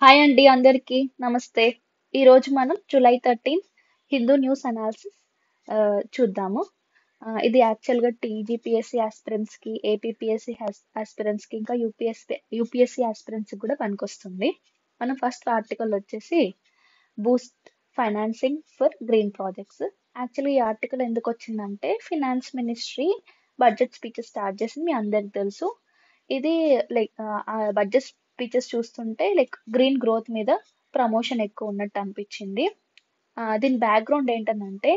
Hi అండి అందరికీ నమస్తే. ఈరోజు మనం జూలై 13 హిందూ న్యూస్ అనాలిసిస్ చూద్దాము. ఇది యాక్చువల్గా టీజీపీఎస్సీ ఆస్పిరెంట్స్కి, ఏపీపీఎస్సీ ఆస్పిరెంట్స్కి, ఇంకా యూపీఎస్సీ ఆస్పిరెంట్స్కి కూడా పనికొస్తుంది. మనం ఫస్ట్ ఆర్టికల్ వచ్చేసి boost financing for green projects. Actually ఈ ఆర్టికల్ ఎందుకు వచ్చిందంటే finance ministry budget speeches start చేసింది మీ అందరికి తెలుసు. ఇది లైక్ ఆ బడ్జెట్ స్పీచెస్ చూస్తుంటే లైక్ గ్రీన్ గ్రోత్ మీద ప్రమోషన్ ఎక్కువ ఉన్నట్టు అనిపించింది. దీని బ్యాక్గ్రౌండ్ ఏంటంటే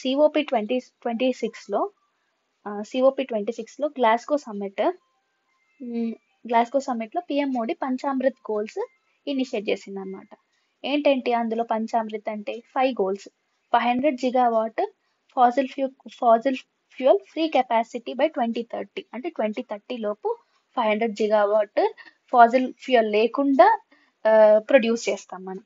సిఓపి 2026లో సిఓపి 26లో గ్లాస్గో సమ్మిట్లో PM Modi Panchamrit goals initiate చేసింది అనమాట. ఏంటంటే అందులో పంచామృత్ అంటే 5 goals: 500 GW fossil fuel free capacity by 2030, అంటే 2030 లోపు 500 GW ఫాజిల్ ఫ్యూయల్ లేకుండా ప్రొడ్యూస్ చేస్తాం మనం.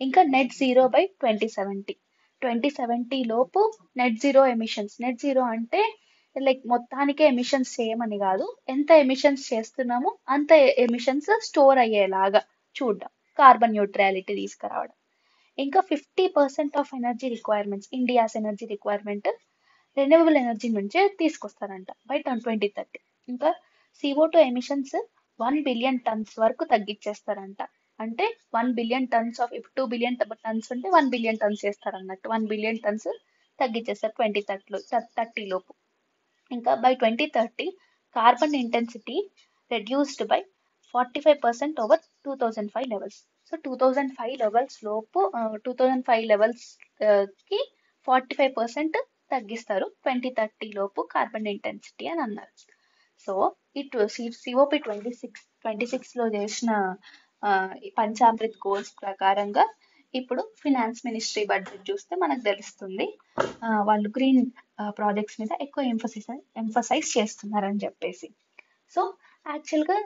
ఇంకా నెట్ జీరో బై 2070 లోపు నెట్ జీరో అంటే లైక్ మొత్తానికే ఎమిషన్స్ చేయమని కాదు, ఎంత ఎమిషన్స్ చేస్తున్నామో అంత ఎమిషన్స్ స్టోర్ అయ్యేలాగా చూడడం, కార్బన్ న్యూట్రాలిటీ తీసుకురావడం. ఇంకా 50% of energy requirements, India's energy requirement renewable energy నుంచే తీసుకొస్తారంట బై 2030. ఇంకా CO2 ఎమిషన్స్ 1 బిలియన్ టన్స్ వరకు తగ్గించేస్తారంట. అంటే 1 బిలియన్ టన్స్ ఆఫ్, ఇప్పుడు 2 బిలియన్ టన్స్ ఉంటే 1 బిలియన్ టన్స్ చేస్తారు అన్నట్టు. 1 బిలియన్ టన్స్ తగ్గించేస్తారు 2030 లోపు. ఇంకా by 2030 carbon intensity reduced by 45% over 2005 levels. So 2005 levels లోపు 2005 లెవెల్స్ కి 45% తగ్గిస్తారు 2030 లోపు కార్బన్ ఇంటెన్సిటీ అని అన్నారు. సో ఇటు సిఓపి 26లో చేసిన ఈ పంచామృత్ గోల్స్ ప్రకారంగా ఇప్పుడు ఫినాన్స్ మినిస్ట్రీ బడ్జెట్ చూస్తే మనకు తెలుస్తుంది వాళ్ళు గ్రీన్ ప్రాజెక్ట్స్ మీద ఎక్కువ ఎంఫసైజ్ చేస్తున్నారని చెప్పేసి. సో యాక్చువల్గా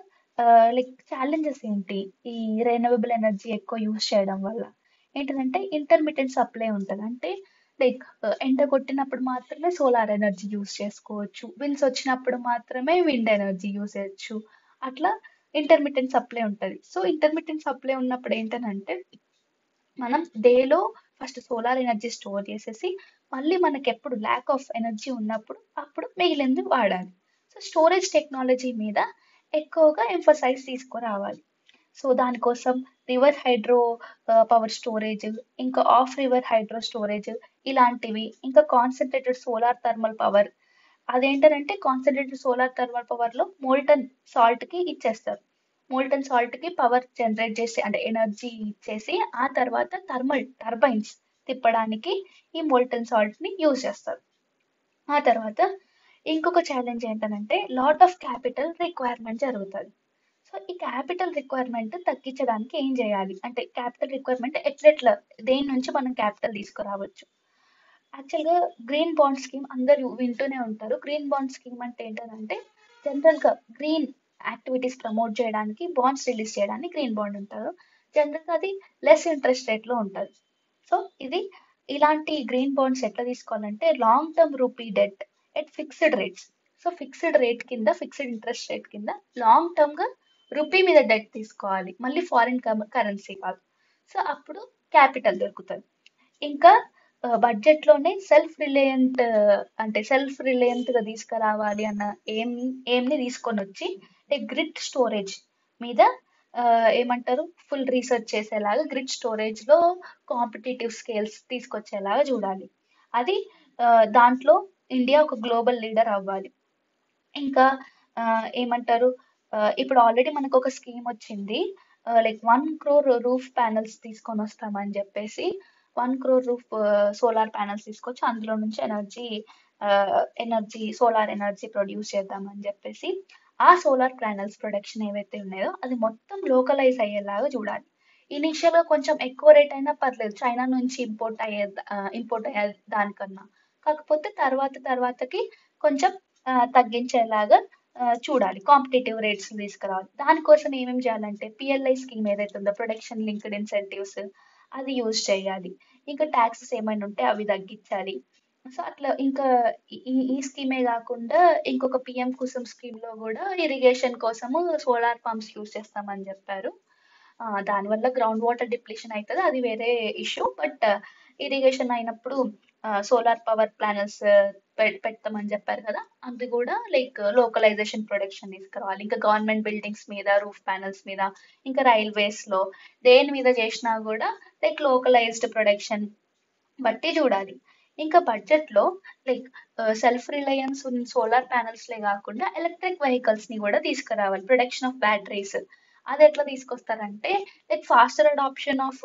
లైక్ ఛాలెంజెస్ ఏంటి ఈ రెన్యూవబుల్ ఎనర్జీ ఎక్కువ యూస్ చేయడం వల్ల? ఏంటంటే ఇంటర్మిటెంట్ సప్లై ఉంటుంది. అంటే లైక్ ఎండ కొట్టినప్పుడు మాత్రమే సోలార్ ఎనర్జీ యూస్ చేసుకోవచ్చు, విన్స్ వచ్చినప్పుడు మాత్రమే విండ్ ఎనర్జీ యూస్ చేయొచ్చు. అట్లా ఇంటర్మిటెంట్ సప్లై ఉంటుంది. సో ఇంటర్మిటెంట్ సప్లై ఉన్నప్పుడు ఏంటంటే మనం డేలో ఫస్ట్ సోలార్ ఎనర్జీ స్టోర్ చేసేసి మళ్ళీ మనకి ఎప్పుడు ల్యాక్ ఆఫ్ ఎనర్జీ ఉన్నప్పుడు అప్పుడు మిగిలింది వాడాలి. సో స్టోరేజ్ టెక్నాలజీ మీద ఎక్కువగా ఎంఫసైజ్ తీసుకురావాలి. సో దానికోసం రివర్ హైడ్రో పవర్ స్టోరేజ్, ఇంకా ఆఫ్ రివర్ హైడ్రో స్టోరేజ్ ఇలాంటివి, ఇంకా కాన్సన్ట్రేటెడ్ సోలార్ థర్మల్ పవర్. అదేంటంటే కాన్సన్ట్రేటెడ్ సోలార్ థర్మల్ పవర్ లో మోల్టన్ సాల్ట్ కి ఇచ్చేస్తారు. మోల్టన్ సాల్ట్ కి పవర్ జనరేట్ చేసి అంటే ఎనర్జీ ఇచ్చేసి ఆ తర్వాత థర్మల్ టర్బైన్స్ తిప్పడానికి ఈ మోల్టన్ సాల్ట్ ని యూజ్ చేస్తారు. ఆ తర్వాత ఇంకొక ఛాలెంజ్ ఏంటంటే లాట్ ఆఫ్ క్యాపిటల్ రిక్వైర్మెంట్ జరుగుతుంది. సో ఈ క్యాపిటల్ రిక్వైర్మెంట్ తగ్గించడానికి ఏం చేయాలి అంటే క్యాపిటల్ రిక్వైర్మెంట్ ఎట్లెట్లా, దేని నుంచి మనం క్యాపిటల్ తీసుకురావచ్చు? యాక్చువల్గా గ్రీన్ బాండ్ స్కీమ్ అందరూ వింటూనే ఉంటారు. గ్రీన్ బాండ్ స్కీమ్ అంటే ఏంటంటే జనరల్గా గ్రీన్ యాక్టివిటీస్ ప్రమోట్ చేయడానికి బాండ్స్ రిలీజ్ చేయడానికి గ్రీన్ బాండ్ ఉంటారు. జనరల్గా అది లెస్ ఇంట్రెస్ట్ రేట్లో ఉంటుంది. సో ఇది ఇలాంటి గ్రీన్ బాండ్స్ ఎట్లా తీసుకోవాలంటే long term rupee debt at fixed rates. So fixed rate కింద, ఫిక్స్డ్ ఇంట్రెస్ట్ రేట్ కింద లాంగ్ టర్మ్ గా రూపీ మీద డెట్ తీసుకోవాలి, మళ్ళీ ఫారిన్ కరెన్సీ కాదు. సో అప్పుడు క్యాపిటల్ దొరుకుతుంది. ఇంకా బడ్జెట్ లోనే సెల్ఫ్ రిలయంట్ గా తీసుకురావాలి అన్న ఏం ని తీసుకొని వచ్చి గ్రిడ్ స్టోరేజ్ మీద ఏమంటారు ఫుల్ రీసెర్చ్ చేసేలాగా గ్రిడ్ స్టోరేజ్ లో కాంపిటేటివ్ స్కేల్స్ తీసుకొచ్చేలాగా చూడాలి. అది దాంట్లో ఇండియా ఒక గ్లోబల్ లీడర్ అవ్వాలి. ఇంకా ఏమంటారు ఇప్పుడు ఆల్రెడీ మనకు ఒక స్కీమ్ వచ్చింది, లైక్ 1 crore రూఫ్ ప్యానల్స్ తీసుకొని వస్తామని చెప్పేసి. 1 crore రూఫ్ సోలార్ ప్యానల్స్ తీసుకొచ్చి అందులో నుంచి సోలార్ ఎనర్జీ ప్రొడ్యూస్ చేద్దామని చెప్పేసి. ఆ సోలార్ ప్యానల్స్ ప్రొడక్షన్ ఏవైతే ఉన్నాయో అది మొత్తం లోకలైజ్ అయ్యేలాగా చూడాలి. ఇనీషియల్ గా కొంచెం ఎక్కువ రేట్ అయినా పర్లేదు చైనా నుంచి ఇంపోర్ట్ అయ్యే దానికన్నా. కాకపోతే తర్వాతకి కొంచెం తగ్గించేలాగా చూడాలి, కాంపిటేటివ్ రేట్స్ తీసుకురావాలి. దానికోసం ఏమేమి చేయాలంటే పిఎల్ఐ స్కీమ్ ఏదైతే ఉందో ప్రొడక్షన్ లింక్డ్ ఇన్సెంటివ్స్ అది యూజ్ చేయాలి. ఇంకా ట్యాక్సెస్ ఏమైనా ఉంటే అవి తగ్గించాలి. సో అట్లా ఇంకా ఈ స్కీమే కాకుండా ఇంకొక పిఎం కుసుమ్ స్కీమ్ లో కూడా ఇరిగేషన్ కోసము సోలార్ పంప్స్ యూజ్ చేస్తామని చెప్పారు. దానివల్ల గ్రౌండ్ వాటర్ డిప్లీషన్ అవుతుంది, అది వేరే ఇష్యూ. బట్ ఇరిగేషన్ అయినప్పుడు సోలార్ పవర్ ప్లానర్స్ పెడతామని చెప్పారు కదా, అది కూడా లైక్ లోకలైజేషన్ ప్రొడక్షన్ తీసుకురావాలి. ఇంకా గవర్నమెంట్ బిల్డింగ్స్ మీద, రూఫ్ ప్యానల్స్ మీద, ఇంకా రైల్వేస్ లో దేని మీద చేసినా కూడా లైక్ లోకలైజ్డ్ ప్రొడక్షన్ బట్టి చూడాలి. ఇంకా బడ్జెట్ లో like self Reliance solar panels లే కాకుండా ఎలక్ట్రిక్ వెహికల్స్ ని కూడా తీసుకురావాలి. ప్రొడక్షన్ ఆఫ్ బ్యాటరీస్ అది ఎట్లా తీసుకొస్తారంటే like faster adoption of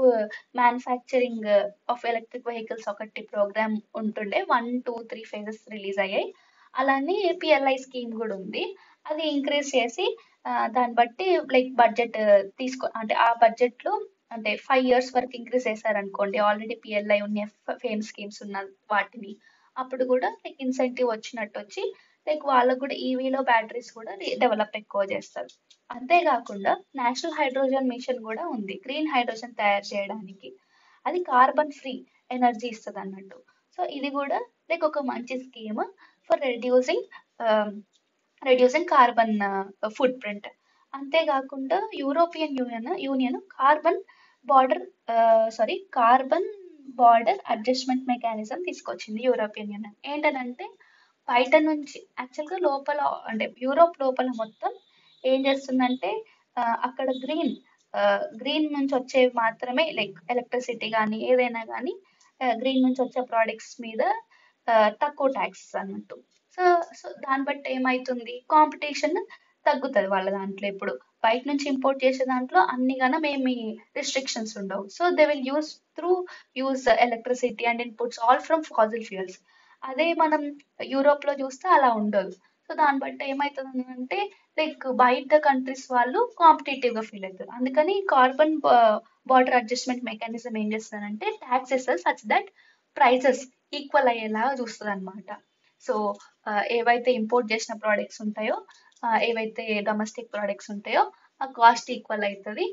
manufacturing of electric vehicles ఒకటి ప్రోగ్రామ్ ఉంటుండే, 1, 2, 3 ఫేజెస్ రిలీజ్ అయ్యాయి. అలానే పిఎల్ఐ స్కీమ్ కూడా ఉంది. అది ఇంక్రీజ్ చేసి దాన్ని బట్టి లైక్ బడ్జెట్ అంటే ఆ బడ్జెట్ లో అంటే 5 years వరకు ఇంక్రీజ్ చేశారనుకోండి, ఆల్రెడీ పిఎల్ఐ ఉన్న ఫేమ్ స్కీమ్స్ ఉన్న వాటిని, అప్పుడు కూడా లైక్ ఇన్సెంటివ్ వచ్చినట్టు వచ్చి లైక్ వాళ్ళకు కూడా ఈవీలో బ్యాటరీస్ కూడా డెవలప్ ఎక్కువ చేస్తారు. అంతేకాకుండా నేషనల్ హైడ్రోజన్ మిషన్ కూడా ఉంది, గ్రీన్ హైడ్రోజన్ తయారు చేయడానికి. అది కార్బన్ ఫ్రీ ఎనర్జీ ఇస్తుంది అన్నట్టు. సో ఇది కూడా లైక్ ఒక మంచి scheme for reducing carbon footprint. అంతేకాకుండా union border carbon border adjustment mechanism తీసుకొచ్చింది యూరోపియన్ యూనియన్. ఏంటనంటే బయట నుంచి యాక్చువల్గా లోపల అంటే యూరోప్ లోపల మొత్తం ఏం చేస్తుందంటే అక్కడ గ్రీన్ నుంచి వచ్చేవి మాత్రమే లైక్ ఎలక్ట్రిసిటీ కానీ ఏదైనా కానీ గ్రీన్ నుంచి వచ్చే ప్రోడక్ట్స్ మీద తక్కువ ట్యాక్సెస్ అన్నట్టు. సో సో దాన్ని బట్టి ఏమవుతుంది, కాంపిటీషన్ తగ్గుతుంది వాళ్ళ దాంట్లో. ఇప్పుడు బయట నుంచి ఇంపోర్ట్ చేసే దాంట్లో అన్ని గానం ఏమి రిస్ట్రిక్షన్స్ ఉండవు. So they will use electricity and inputs all from fossil fuels. అదే మనం యూరోప్ లో చూస్తే అలా ఉండదు. సో దాన్ని బట్టి ఏమవుతుంది అంటే లైక్ బయట కంట్రీస్ వాళ్ళు కాంపిటేటివ్ గా ఫీల్ అవుతారు. అందుకని కార్బన్ బార్డర్ అడ్జస్ట్మెంట్ మెకానిజం ఏం చేస్తుందంటే taxes such that prices equal అయ్యేలా చూస్తుంది అనమాట. సో ఏవైతే ఇంపోర్ట్ చేసిన ప్రోడక్ట్స్ ఉంటాయో, ఏవైతే డొమెస్టిక్ ప్రోడక్ట్స్ ఉంటాయో ఆ కాస్ట్ ఈక్వల్ అవుతుంది,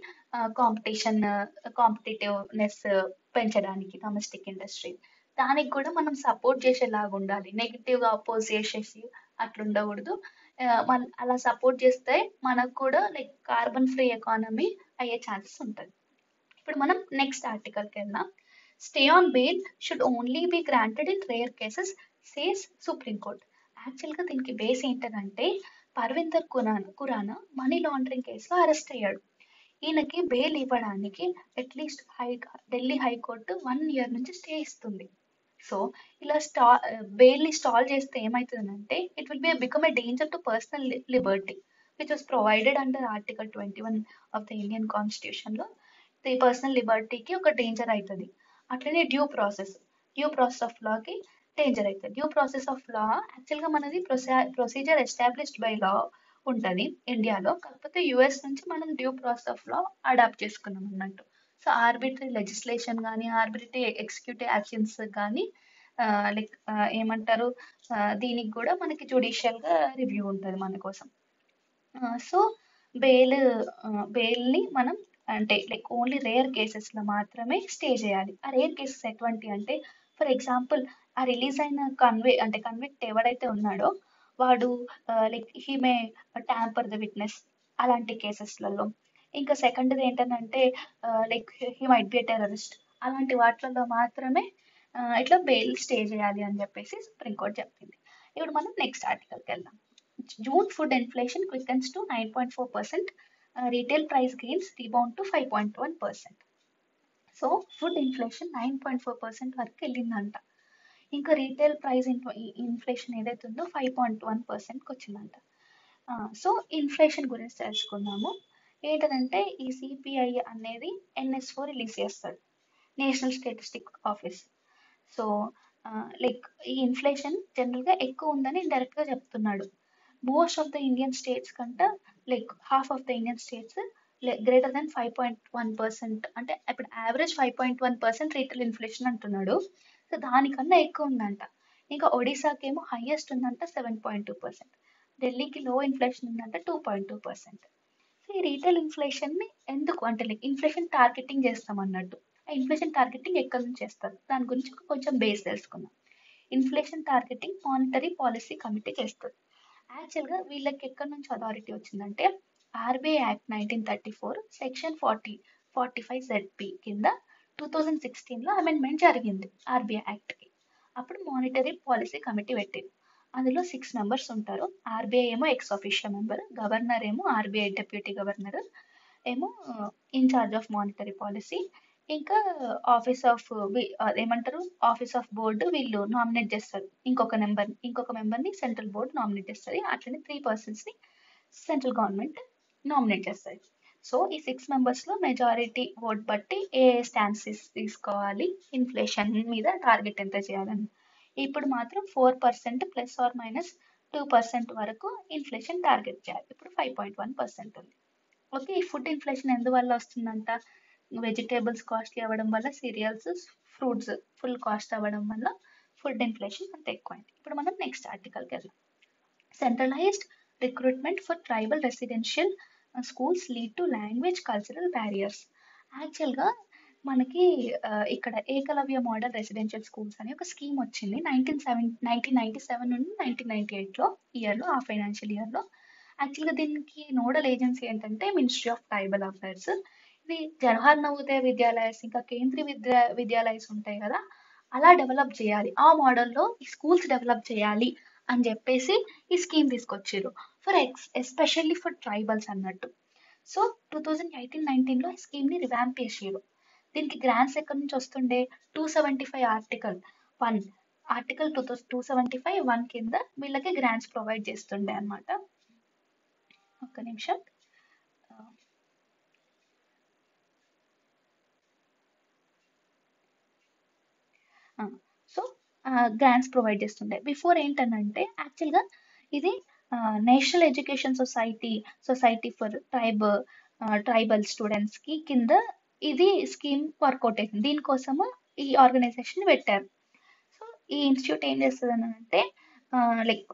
కాంపిటేటివ్నెస్ పెంచడానికి డొమెస్టిక్ ఇండస్ట్రీ. దానికి కూడా మనం సపోర్ట్ చేసేలాగా ఉండాలి, నెగిటివ్ గా అపోజ్ చేసేసి అట్లా ఉండకూడదు. మన అలా సపోర్ట్ చేస్తే మనకు కూడా లైక్ కార్బన్ ఫ్రీ ఎకానమీ అయ్యే ఛాన్సెస్ ఉంటుంది. ఇప్పుడు మనం నెక్స్ట్ ఆర్టికల్కి వెళ్దాం. Stay on bail should only be granted in rare cases, says supreme court. యాక్చువల్గా దీనికి బేస్ ఏంటంటే పర్విందర్ ఖురానా మనీ లాండరింగ్ కేసులో అరెస్ట్ అయ్యాడు. ఈయనకి బెయిల్ ఇవ్వడానికి అట్లీస్ట్ ఢిల్లీ హైకోర్టు 1 year నుంచి స్టే ఇస్తుంది. సో ఇలా బెయిల్ ని స్టాల్ చేస్తే ఏమవుతుందంటే it will become a danger to personal Liberty which was provided under article 21 of the Indian constitution లో. ఈ పర్సనల్ లిబర్టీకి ఒక డేంజర్ అవుతుంది. అట్లనే డ్యూ ప్రాసెస్ ఆఫ్ లాకి డేంజర్ అవుతుంది. డ్యూ ప్రాసెస్ ఆఫ్ లా యాక్చువల్గా మనది ప్రొసీజర్ ఎస్టాబ్లిష్డ్ బై లా ఉంటుంది ఇండియాలో, కాకపోతే యుఎస్ నుంచి మనం due process of law adopt చేసుకున్నాం అన్నట్టు. సో ఆర్బిటరీ లెజిస్లేషన్ కానీ ఆర్బిటరీ ఎగ్జిక్యూటివ్ యాక్షన్స్ కానీ లైక్ ఏమంటారు, దీనికి కూడా మనకి జుడిషియల్ గా రివ్యూ ఉంటుంది మన కోసం. సో బెయిల్ బెయిల్ని మనం అంటే లైక్ ఓన్లీ రేర్ కేసెస్లో మాత్రమే స్టే చేయాలి. ఆ రేర్ కేసెస్ ఎటువంటి అంటే ఫర్ ఎగ్జాంపుల్ ఆ రిలీజ్ అయిన కన్విక్ట్ ఎవడైతే ఉన్నాడో వాడు like he may tamper the witness అలాంటి కేసెస్లలో. ఇంకా సెకండ్ది ఏంటంటే like he might be terrorist అలాంటి వాటిలలో మాత్రమే ఇట్లా బెయిల్ స్టే చేయాలి అని చెప్పేసి సుప్రీంకోర్టు చెప్పింది. ఇప్పుడు మనం నెక్స్ట్ ఆర్టికల్కి వెళ్దాం. June food inflation quickens to 9.4%. Retail price gains rebound to 5.1%. So food inflation 9.4% వరకు వెళ్ళిందంట. ఇంకా రీటైల్ ప్రైస్ ఇన్ఫ్లేషన్ ఏదైతే ఉందో 5.1%కి వచ్చిందంట. సో ఇన్ఫ్లేషన్ గురించి తెలుసుకుందాము. ఏంటంటే ఈ సిపిఐ అనేది NS4 రిలీజ్ చేస్తాడు, national statistic office. So like ఈ ఇన్ఫ్లేషన్ జనరల్గా ఎక్కువ ఉందని డైరెక్ట్గా చెప్తున్నాడు. Most of the Indian states కంటే like half of the Indian states greater than 5.1%, అంటే ఇప్పుడు యావరేజ్ 5.1% రీటైల్ ఇన్ఫ్లేషన్ అంటున్నాడు. సో దానికన్నా ఎక్కువ ఉందంట. ఇంకా ఒడిశాకి ఏమో హైయెస్ట్ ఉందంట 7.2%, ఢిల్లీకి లో ఇన్ఫ్లేషన్ ఉందంట 2.2%. సో ఈ రీటైల్ ఇన్ఫ్లేషన్ ని ఎందుకు అంటే లైక్ ఇన్ఫ్లేషన్ టార్గెటింగ్ చేస్తాం అన్నట్టు. ఆ ఇన్ఫ్లేషన్ టార్గెటింగ్ ఎక్కడి నుంచి చేస్తారు దాని గురించి కొంచెం బేస్ తెలుసుకుందాం. Inflation targeting monetary policy committee చేస్తుంది. యాక్చువల్గా వీళ్ళకి ఎక్కడి నుంచి అథారిటీ వచ్చిందంటే ఆర్బీఐ యాక్ట్ 1934 సెక్షన్ 45 ZP కింద 2016లో అమెండ్మెంట్ జరిగింది ఆర్బీఐ యాక్ట్కి. అప్పుడు మానిటరీ పాలసీ కమిటీ పెట్టింది. అందులో 6 మెంబర్స్ ఉంటారు. ఆర్బీఐ ఏమో ఎక్స్ అఫీషియల్ మెంబర్, గవర్నర్ ఏమో ఆర్బీఐ డెప్యూటీ గవర్నర్ ఏమో ఇన్ఛార్జ్ ఆఫ్ మానిటరీ పాలసీ, ఇంకా ఆఫీస్ ఆఫ్ ఏమంటారు ఆఫీస్ ఆఫ్ బోర్డు వీళ్ళు నామినేట్ చేస్తారు. ఇంకొక మెంబర్ని సెంట్రల్ బోర్డు నామినేట్ చేస్తుంది. అట్లనే 3 పర్సన్స్ని సెంట్రల్ గవర్నమెంట్ నామినేట్ చేస్తుంది. సో ఈ 6 మెంబర్స్లో మెజారిటీ ఓట్ బట్టి ఏ స్టాన్స్ తీసుకోవాలి, ఇన్ఫ్లేషన్ మీద టార్గెట్ ఎంత చేయాలని. ఇప్పుడు మాత్రం 4% +or -2% వరకు ఇన్ఫ్లేషన్ టార్గెట్ చేయాలి. ఇప్పుడు 5.1% ఉంది. ఓకే, ఈ ఫుడ్ ఇన్ఫ్లేషన్ ఎందువల్ల వస్తుందంట? వెజిటేబుల్స్ కాస్ట్లీ అవ్వడం వల్ల, సీరియల్స్, ఫ్రూట్స్ ఫుల్ కాస్ట్ అవ్వడం వల్ల ఫుడ్ ఇన్ఫ్లేషన్ అంత ఎక్కువైంది. ఇప్పుడు మనం నెక్స్ట్ ఆర్టికల్కి వెళ్దాం. Centralized recruitment for tribal residential schools lead to language cultural barriers. యాక్చువల్గా మనకి ఇక్కడ ఏకలవ్య మోడల్ రెసిడెన్షియల్ స్కూల్స్ అనే ఒక స్కీమ్ వచ్చింది 1997 నుండి 1998లో ఇయర్లో, ఆ ఫైనాన్షియల్ ఇయర్లో. యాక్చువల్గా దీనికి నోడల్ ఏజెన్సీ ఏంటంటే మినిస్ట్రీ ఆఫ్ ట్రైబల్ అఫైర్స్. ఇది జవహర్ నవోదయ విద్యాలయస్ ఇంకా కేంద్రీయ విద్యాలయస్ ఉంటాయి కదా, అలా డెవలప్ చేయాలి, ఆ మోడల్లో ఈ స్కూల్స్ డెవలప్ చేయాలి అని చెప్పేసి ఈ స్కీమ్ తీసుకొచ్చారు ఎస్పెషల్లీ ఫర్ ట్రైబల్స్ అన్నట్టు. సో 2018-19లో ఈ స్కీమ్ని రివాంప్ చేసారు. దీనికి గ్రాంట్స్ ఎక్కడి నుంచి వస్తుండే? 275 ఆర్టికల్ 275(1) కింద వీళ్ళకి గ్రాంట్స్ ప్రొవైడ్ చేస్తుండే అనమాట. ఒక్క నిమిషం. సో గ్రాంట్స్ ప్రొవైడ్ చేస్తుండే. బిఫోర్ ఏంటనంటే యాక్చువల్గా ఇది national education society for tribal స్టూడెంట్స్కి కింద ఇది స్కీమ్ వర్కౌట్ అవుతుంది. దీనికోసము ఈ ఆర్గనైజేషన్ పెట్టారు. సో ఈ ఇన్స్టిట్యూట్ ఏం చేస్తుంది అని అంటే లైక్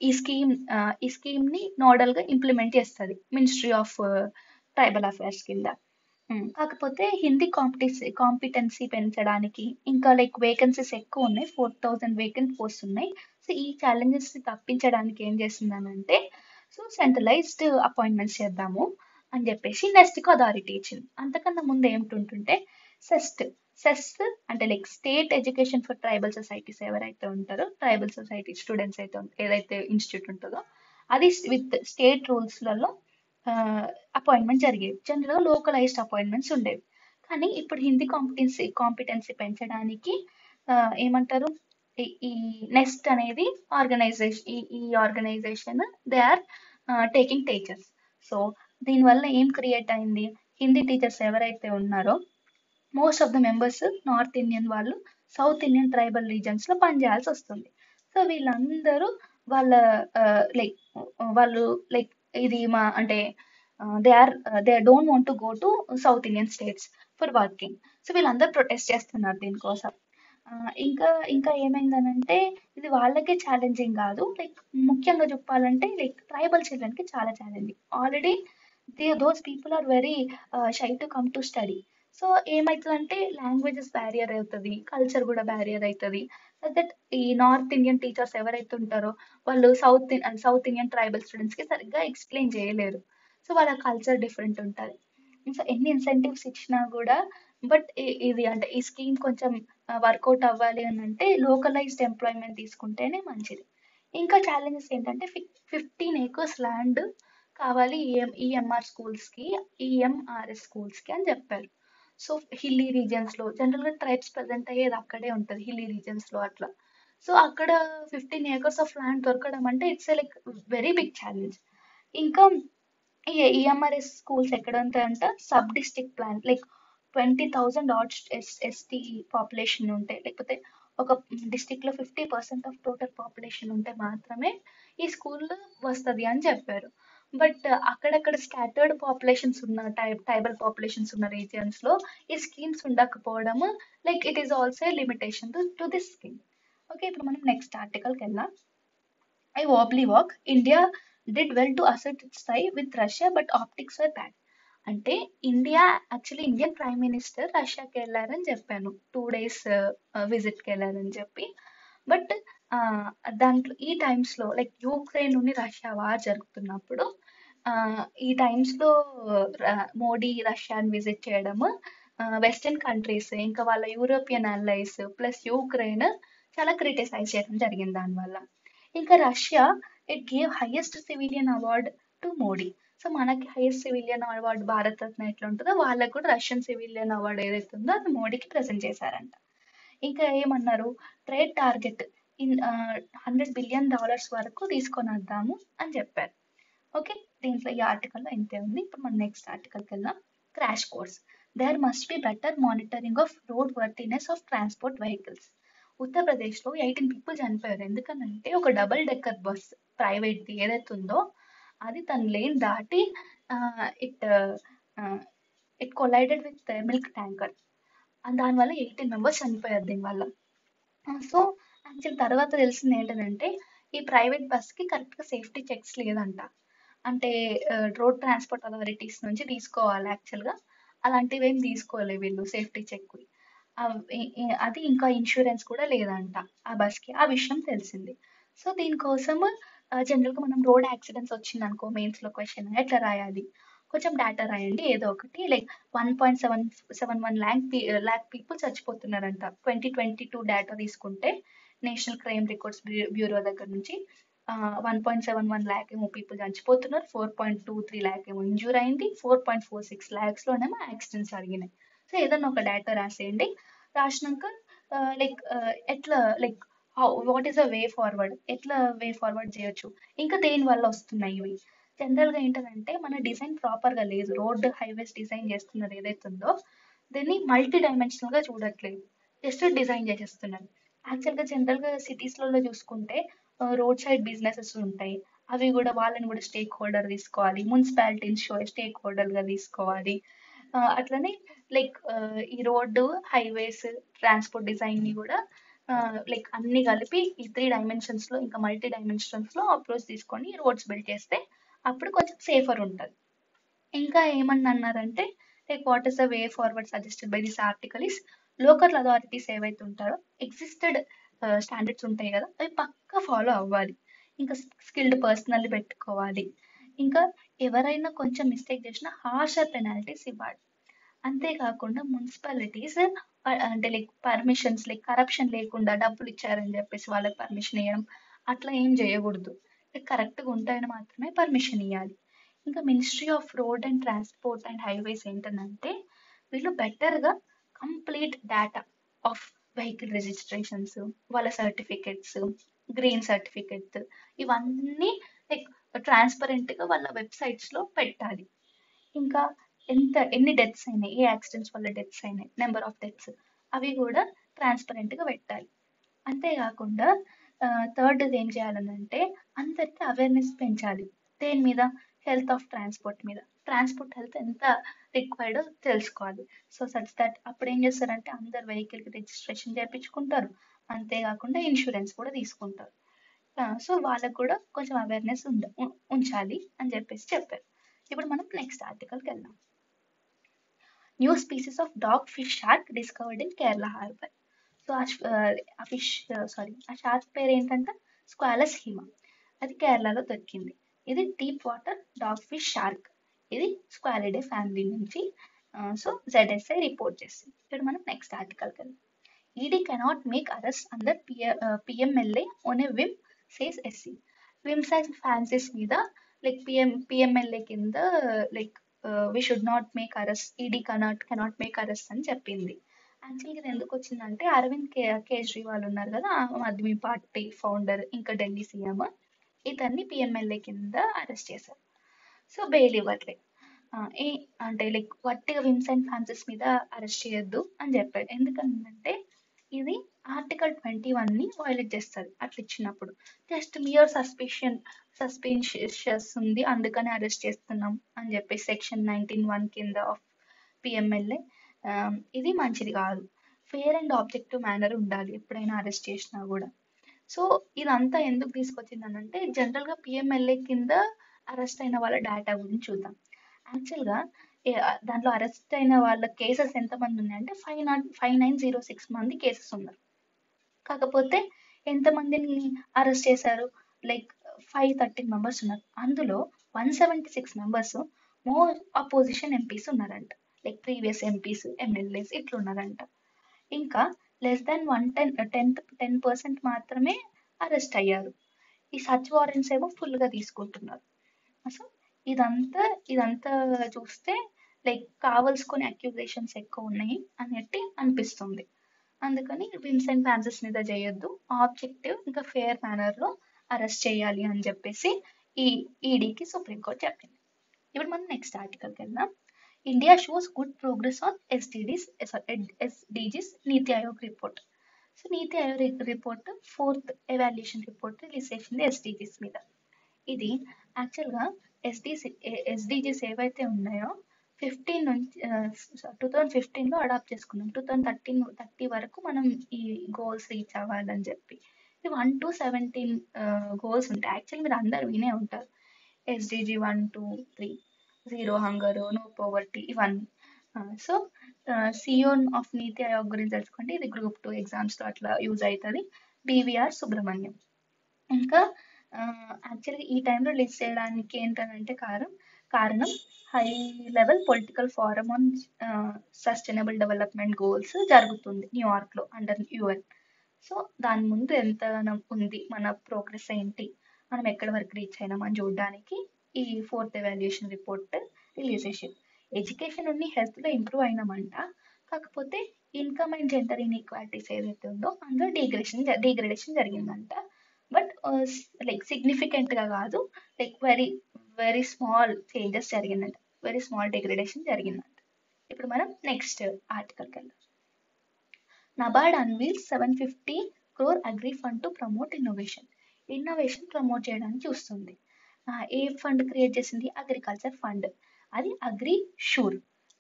ఈ స్కీమ్ని నోడల్గా ఇంప్లిమెంట్ చేస్తుంది మినిస్ట్రీ ఆఫ్ ట్రైబల్ అఫైర్స్ కింద. కాకపోతే హిందీ కాంపిటెన్సీ పెంచడానికి, ఇంకా లైక్ వేకెన్సీస్ ఎక్కువ ఉన్నాయి, 4000 వేకెంట్ పోస్ట్ ఉన్నాయి. సో ఈ ఛాలెంజెస్ తప్పించడానికి ఏం చేసిందనంటే, సో సెంట్రలైజ్డ్ అపాయింట్మెంట్స్ చేద్దాము అని చెప్పేసి నెస్ట్కి అథారిటీ ఇచ్చింది. అంతకన్నా ముందు ఏమిటుంటుంటే సెస్ అంటే like state education for tribal societies ఎవరైతే ఉంటారో, ట్రైబల్ సొసైటీ స్టూడెంట్స్ అయితే ఏదైతే ఇన్స్టిట్యూట్ ఉంటుందో అది విత్ స్టేట్ రూల్స్లలో అపాయింట్మెంట్ జరిగేవి. జనరల్గా లోకలైజ్డ్ అపాయింట్మెంట్స్ ఉండేవి. కానీ ఇప్పుడు హిందీ కాంపిటెన్సీ పెంచడానికి ఏమంటారు, ఈ నెస్ట్ అనేది ఈ organization they are taking teachers. So దీనివల్ల ఏం క్రియేట్ అయింది? హిందీ టీచర్స్ ఎవరైతే ఉన్నారో most of the members North Indian వాళ్ళు సౌత్ ఇండియన్ ట్రైబల్ రీజన్స్లో పనిచేయాల్సి వస్తుంది. సో వీళ్ళందరూ వాళ్ళ లైక్ వాళ్ళు లైక్ ఇది మా అంటే they don't want to go to south Indian states for working. So వీళ్ళందరూ ప్రొటెస్ట్ చేస్తున్నారు దీనికోసం. ఇంకా ఏమైందనంటే ఇది వాళ్ళకే ఛాలెంజింగ్ కాదు, లైక్ ముఖ్యంగా చెప్పాలంటే లైక్ ట్రైబల్ చిల్డ్రన్కి చాలా challenging. Already those people are very shy to come to study. So ఏమవుతుందంటే లాంగ్వేజెస్ బ్యారియర్ అవుతుంది, కల్చర్ కూడా బ్యారియర్ అవుతుంది. దట్ ఈ నార్త్ ఇండియన్ టీచర్స్ ఎవరైతే ఉంటారో వాళ్ళు సౌత్ ఇండియన్ ట్రైబల్ స్టూడెంట్స్కి సరిగ్గా ఎక్స్ప్లెయిన్ చేయలేరు. సో వాళ్ళ కల్చర్ డిఫరెంట్ ఉంటుంది. సో ఎన్ని ఇన్సెంటివ్స్ ఇచ్చినా కూడా బట్ ఇది అంటే ఈ స్కీమ్ కొంచెం వర్కౌట్ అవ్వాలి అని అంటే లోకలైజ్డ్ ఎంప్లాయ్మెంట్ తీసుకుంటేనే మంచిది. ఇంకా ఛాలెంజెస్ ఏంటంటే 15 acres ల్యాండ్ కావాలి ఈఎంఆర్ స్కూల్స్కి, ఈఎంఆర్ఎస్ స్కూల్స్కి అని చెప్పారు. సో హిల్లీ రీజియన్స్లో జనరల్గా ట్రైబ్స్ ప్రజెంట్ అయ్యేది అక్కడే ఉంటుంది, హిల్లీ రీజియన్స్లో అట్లా. సో అక్కడ 15 acres ఆఫ్ ల్యాండ్ దొరకడం అంటే it's like very big challenge. ఇంకా ఈ ఈఎంఆర్ఎస్ స్కూల్స్ ఎక్కడ ఉంటాయంట, sub district plan like 20,000 odd ST population ఉంటే, లేకపోతే ఒక డిస్టిక్లో 50% ఆఫ్ టోటల్ పాపులేషన్ ఉంటే మాత్రమే ఈ స్కూల్ వస్తుంది అని చెప్పారు. బట్ అక్కడక్కడ స్కాటర్డ్ పాపులేషన్స్ ఉన్న ట్రైబల్ పాపులేషన్స్ ఉన్న రీజియన్స్లో ఈ స్కీమ్స్ ఉండకపోవడం like it is also limitation to this scheme. Okay, ఇప్పుడు మనం నెక్స్ట్ ఆర్టికల్కి వెళ్దాం. I wobbly walk. India did well to assert its tie with Russia, but optics were bad. అంటే Indian prime minister రష్యాకి వెళ్ళారని చెప్పాను, 2 days విజిట్కి వెళ్ళారని చెప్పి. బట్ దాంట్లో ఈ టైమ్స్లో లైక్ యూక్రెయిన్ నుండి రష్యా వార్ జరుగుతున్నప్పుడు ఈ టైమ్స్లో మోడీ రష్యాని విజిట్ చేయడము, వెస్టర్న్ కంట్రీస్ ఇంకా వాళ్ళ యూరోపియన్ అలైస్ ప్లస్ యుక్రెయిన్ చాలా క్రిటిసైజ్ చేయడం జరిగింది దానివల్ల. ఇంకా Russia it gave highest civilian award to Modi. So మనకి హైయెస్ట్ సివిలియన్ అవార్డ్ భారత్ రత్న ఎట్లా ఉంటుందో వాళ్ళకు కూడా రష్యన్ సివిలియన్ అవార్డ్ ఏదైతే ఉందో అది మోడీకి ప్రజెంట్ చేశారంట. ఇంకా ఏమన్నారు, ట్రేడ్ టార్గెట్ ఇన్ $100 బిలియన్ వరకు తీసుకొని వద్దాము అని చెప్పారు. ఓకే, దీంట్లో ఈ ఆర్టికల్లో ఇంతే ఉంది. ఇప్పుడు మనం నెక్స్ట్ ఆర్టికల్కి వెళ్దాం. Crash course. There must be better monitoring of road worthiness of transport vehicles. ఉత్తరప్రదేశ్లో 18 పీపుల్ చనిపోయారు. ఎందుకనంటే ఒక డబుల్ డెక్కర్ బస్ ప్రైవేట్ది ఏదైతే ఉందో అది తన లేన్ దాటి it it collided with milk tanker. దానివల్ల 18 మెంబర్స్ చనిపోయారు దీనివల్ల. సో యాక్చువల్ తర్వాత తెలిసింది ఏంటంటే ఈ ప్రైవేట్ బస్కి కరెక్ట్గా సేఫ్టీ చెక్స్ లేదంట. అంటే రోడ్ ట్రాన్స్పోర్ట్ అథారిటీస్ నుంచి తీసుకోవాలి యాక్చువల్గా, అలాంటివి ఏం తీసుకోలేదు వీళ్ళు సేఫ్టీ చెక్. అది ఇంకా ఇన్సూరెన్స్ కూడా లేదంట ఆ బస్కి. ఆ విషయం తెలిసింది. సో దీనికోసం జనరల్గా మనం రోడ్ యాక్సిడెంట్స్ వచ్చింది అనుకో, మెయిన్స్లో క్వశ్చన్ ఎట్లా రాయాలి, కొంచెం డేటా రాయండి ఏదో ఒకటి. లైక్ 1.71 ల్యాక్ పీపుల్ చచ్చిపోతున్నారంట 2022 డేటా తీసుకుంటే నేషనల్ క్రైమ్ రికార్డ్స్ బ్యూరో దగ్గర నుంచి. 1.71 ల్యాక్ ఏమో పీపుల్ చచ్చిపోతున్నారు, 4.23 ల్యాక్ ఏమో ఇంజూర్ అయింది, 4.46 ల్యాక్స్లోనేమో యాక్సిడెంట్స్ జరిగినాయి. సో ఏదన్నా ఒక డేటా రాసేయండి. రాసినాక ఎట్లా like what is a way forward, ఎట్లా వే ఫార్వర్డ్ చేయొచ్చు, ఇంకా దేని వల్ల వస్తున్నాయి ఇవి. జనరల్గా ఏంటంటే మన డిజైన్ ప్రాపర్గా లేదు. రోడ్ హైవేస్ డిజైన్ చేస్తున్నారు ఏదైతే ఉందో దీన్ని మల్టీ డైమెన్షనల్గా చూడట్లేదు, జస్ట్ డిజైన్ చేసేస్తున్నారు. యాక్చువల్గా జనరల్గా సిటీస్లలో చూసుకుంటే రోడ్ సైడ్ బిజినెసెస్ ఉంటాయి, అవి కూడా వాళ్ళని కూడా స్టేక్ హోల్డర్ తీసుకోవాలి, మున్సిపాలిటీని స్టేక్ హోల్డర్గా తీసుకోవాలి. అట్లనే లైక్ ఈ రోడ్డు హైవేస్ ట్రాన్స్పోర్ట్ డిజైన్ ని కూడా లైక్ అన్ని కలిపి ఈ 3 డైమెన్షన్స్ లో ఇంకా మల్టీ డైమెన్షన్స్ లో అప్రోచ్ తీసుకొని రోడ్స్ బిల్డ్ చేస్తే అప్పుడు కొంచెం సేఫర్ ఉంటుంది. ఇంకా ఏమన్నా అన్నారంటే like what is the way forward suggested by this article is local authorities ఏవైతే ఉంటారో ఎగ్జిస్టెడ్ స్టాండర్డ్స్ ఉంటాయి కదా అవి పక్కా ఫాలో అవ్వాలి. ఇంకా స్కిల్డ్ పర్సనల్ పెట్టుకోవాలి. ఇంకా ఎవరైనా కొంచెం మిస్టేక్ చేసినా హార్షర్ పెనాల్టీస్ ఇవ్వాలి. అంతేకాకుండా మున్సిపాలిటీస్ అంటే లైక్ పర్మిషన్స్ లైక్ కరప్షన్ లేకుండా డబ్బులు ఇచ్చారని చెప్పేసి వాళ్ళకి పర్మిషన్ ఇవ్వడం అట్లా ఏం చేయకూడదు. కరెక్ట్గా ఉంటాయని మాత్రమే పర్మిషన్ ఇవ్వాలి. ఇంకా ministry of road and transport and highways ఏంటంటే వీళ్ళు బెటర్గా complete data of vehicle registrations, వాళ్ళ సర్టిఫికెట్స్, గ్రీన్ సర్టిఫికెట్స్ ఇవన్నీ లైక్ ట్రాన్స్పరెంట్గా వాళ్ళ వెబ్సైట్స్లో పెట్టాలి. ఇంకా ఎన్ని డెత్స్ అయినాయి, ఏ యాక్సిడెంట్స్ వల్ల డెత్స్ అయినాయి, నెంబర్ ఆఫ్ డెత్స్ అవి కూడా ట్రాన్స్పరెంట్గా పెట్టాలి. అంతేకాకుండా థర్డ్ ఏం చేయాలనంటే అందరికీ అవేర్నెస్ పెంచాలి. దేని మీద, హెల్త్ ఆఫ్ ట్రాన్స్పోర్ట్ మీద. ట్రాన్స్పోర్ట్ హెల్త్ ఎంత రిక్వైర్డో తెలుసుకోవాలి. సో సచ్ దట్ అప్పుడు ఏం చేస్తారంటే అందరు వెహికల్కి రిజిస్ట్రేషన్ చేయించుకుంటారు, అంతేకాకుండా ఇన్సూరెన్స్ కూడా తీసుకుంటారు. సో వాళ్ళకు కూడా కొంచెం అవేర్నెస్ ఉంచాలి అని చెప్పేసి చెప్పారు. ఇప్పుడు మనం నెక్స్ట్ ఆర్టికల్కి వెళ్దాం. New species of dogfish shark discovered in Kerala harbour. So ఆ ఫిష్ ఆ షార్క్ పేరు ఏంటంటే స్క్వాలస్ హిమా. అది కేరళలో దొరికింది. ఇది deep water dogfish shark. ఇది స్క్వాలిడే ఫ్యామిలీ నుంచి. సో ZSI రిపోర్ట్ చేసింది. ఇప్పుడు మనం నెక్స్ట్ ఆర్టికల్కి వెళ్దాం. ED cannot make arrest under PMLA on a whim says SC. Whims and fancies మీద లైక్ PMLA కింద like we should not make arrest, ED cannot make arrest అని చెప్పింది. యాక్చువల్గా ఇది ఎందుకు వచ్చిందంటే అరవింద్ కేజ్రీవాల్ ఉన్నారు కదా, ఆమ్ ఆద్మీ పార్టీ ఫౌండర్ ఇంకా ఢిల్లీ సీఎం, ఇతన్ని PMLA కింద అరెస్ట్ చేశారు. సో బెయిల్ ఇవ్వట్లే. ఏ అంటే లైక్ వట్టిగా విమ్స్ అండ్ ఫ్యాన్సీస్ మీద అరెస్ట్ చేయొద్దు అని చెప్పాడు. ఎందుకంటే ఇది ఆర్టికల్ 21ని వైలేట్ చేస్తుంది అట్లా ఇచ్చినప్పుడు. జస్ట్ మియర్ సస్పిషియస్ ఉంది అందుకని అరెస్ట్ చేస్తున్నాం అని చెప్పి సెక్షన్ 19(1) కింద ఆఫ్ PMLA. ఇది మంచిది కాదు. ఫేర్ అండ్ ఆబ్జెక్టివ్ మేనర్ ఉండాలి ఎప్పుడైనా అరెస్ట్ చేసినా కూడా. సో ఇదంతా ఎందుకు తీసుకొచ్చిందనంటే జనరల్గా PMLA కింద అరెస్ట్ అయిన వాళ్ళ డేటా గురించి చూద్దాం. యాక్చువల్గా దాంట్లో అరెస్ట్ అయిన వాళ్ళ కేసెస్ ఎంతమంది ఉన్నాయంటే 5906 మంది కేసెస్ ఉన్నారు. కాకపోతే ఎంతమందిని అరెస్ట్ చేశారు, లైక్ 513 మెంబర్స్ ఉన్నారు. అందులో 176 మెంబర్స్ మోర్ అపోజిషన్ ఎంపీస్ ఉన్నారంట. లైక్ ప్రీవియస్ ఎంపీస్, ఎమ్మెల్యేస్ ఇట్లా ఉన్నారంట. ఇంకా లెస్ దాన్ 10% మాత్రమే అరెస్ట్ అయ్యారు. ఈ సర్చ్ వారెంట్స్ ఏమో ఫుల్గా తీసుకుంటున్నారు. సో ఇదంతా ఇదంతా చూస్తే లైక్ కావలసుకొని అక్యూజేషన్స్ ఎక్కువ ఉన్నాయి అన్నట్టు అనిపిస్తుంది. అందుకని విన్సెంట్ ఫ్రాన్సిస్ మీద చేయొద్దు, ఆబ్జెక్టివ్ ఇంకా ఫేర్ మేనర్లో అరెస్ట్ చేయాలి అని చెప్పేసి ఈ ఈడీకి సుప్రీంకోర్టు చెప్పింది. ఇప్పుడు మనం నెక్స్ట్ ఆర్టికల్కి వెళ్దాం. India shows good progress on SDGs NITI Aayog report. So NITI Aayog report 4th evaluation report release చేసింది ఎస్డిజిస్ మీద. ఇది యాక్చువల్గా ఎస్డిజిస్ ఏవైతే ఉన్నాయో 15 నుంచి 2015లో అడాప్ట్ చేసుకున్నాం. 2030 వరకు మనం ఈ గోల్స్ రీచ్ అవ్వాలని చెప్పి. ఈ 1 to 17 గోల్స్ ఉంటాయి. యాక్చువల్లీ మీరు అందరు వినే ఉంటారు. SDG 1, 2, 3, zero hunger, no poverty, ఇవన్నీ. సో సియోన్ ఆఫ్ నీతి ఆయోగ్ గురించి తెలుసుకోండి. ఇది Group 2 ఎగ్జామ్స్లో అట్లా యూజ్ అవుతుంది. బివిఆర్ సుబ్రహ్మణ్యం. ఇంకా యాక్చువల్గా ఈ టైంలో రిలీజ్ చేయడానికి ఏంటంటే కారణం high level political forum on sustainable development goals జరుగుతుంది న్యూయార్క్లో అండర్ యుఎన్. సో దాని ముందు ఎంత ఉంది, మన ప్రోగ్రెస్ ఏంటి, మనం ఎక్కడి వరకు రీచ్ అయినామని చూడడానికి ఈ 4th ఎవాల్యుయేషన్ రిపోర్ట్ రిలీజ్ చేసింది. ఎడ్యుకేషన్ ఉండి హెల్త్లో ఇంప్రూవ్ అయినామంట. కాకపోతే ఇన్కమ్ అండ్ జెండర్ ఇన్ఈక్వాలిటీస్ ఏదైతే ఉందో అందులో డిగ్రేడేషన్ జరిగిందంట. బట్ లైక్ సిగ్నిఫికెంట్గా కాదు, లైక్ వెరీ స్మాల్ చేంజెస్ జరిగిందంట, వెరీ స్మాల్ డిగ్రేడేషన్ జరిగిందంట. ఇప్పుడు మనం నెక్స్ట్ ఆర్టికల్కి వెళ్దాం. NABARD unveils 750 crore agri fund to promote innovation promote చేయడానికి చూస్తుంది. ఏ ఫండ్ క్రియేట్ చేసింది? Agriculture fund. అది అగ్రి షూర్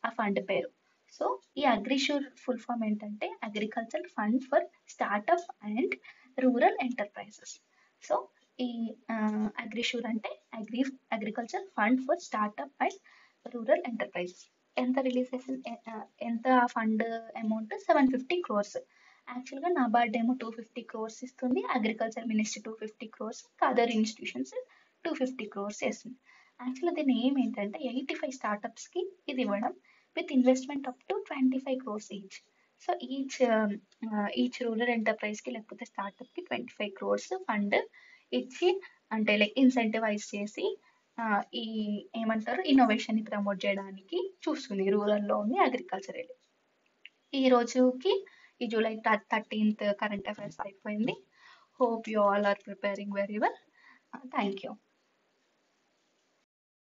ఆ ఫండ్ పేరు. సో ఈ అగ్రి షూర్ ఫుల్ ఫామ్ ఏంటంటే agriculture fund for startup and rural enterprises. So ఈ అగ్రిషూర్ అంటే agriculture fund for startup and rural enterprises. ఎంత రిలీజ్ చేసింది? ఎంత ఫండ్ అమౌంట్? 750 crores. యాక్చువల్గా నాబార్డ్ ఏమో 250 crores ఇస్తుంది, agriculture ministry 250 crores, other institutions 250 crores చేస్తుంది. యాక్చువల్గా దీని ఏం ఏంటంటే 85 స్టార్ట్అప్స్కి ఇది ఇవ్వడం with investment up to 25 crores each. So each rural ఎంటర్ప్రైజ్కి లేకపోతే స్టార్ట్అప్కి 25 crores ఫండ్ ఇచ్చి అంటే లైక్ ఇన్సెంటివైజ్ చేసి ఈ ఏమంటారు ఇన్నోవేషన్ని ప్రమోట్ చేయడానికి చూస్తుంది రూరల్లో ఉంది అగ్రికల్చర్. ఈ రోజుకి ఈ జూలై 13th కరెంట్ అఫైర్స్ అయిపోయింది. Hope you all are preparing very well. Thank you.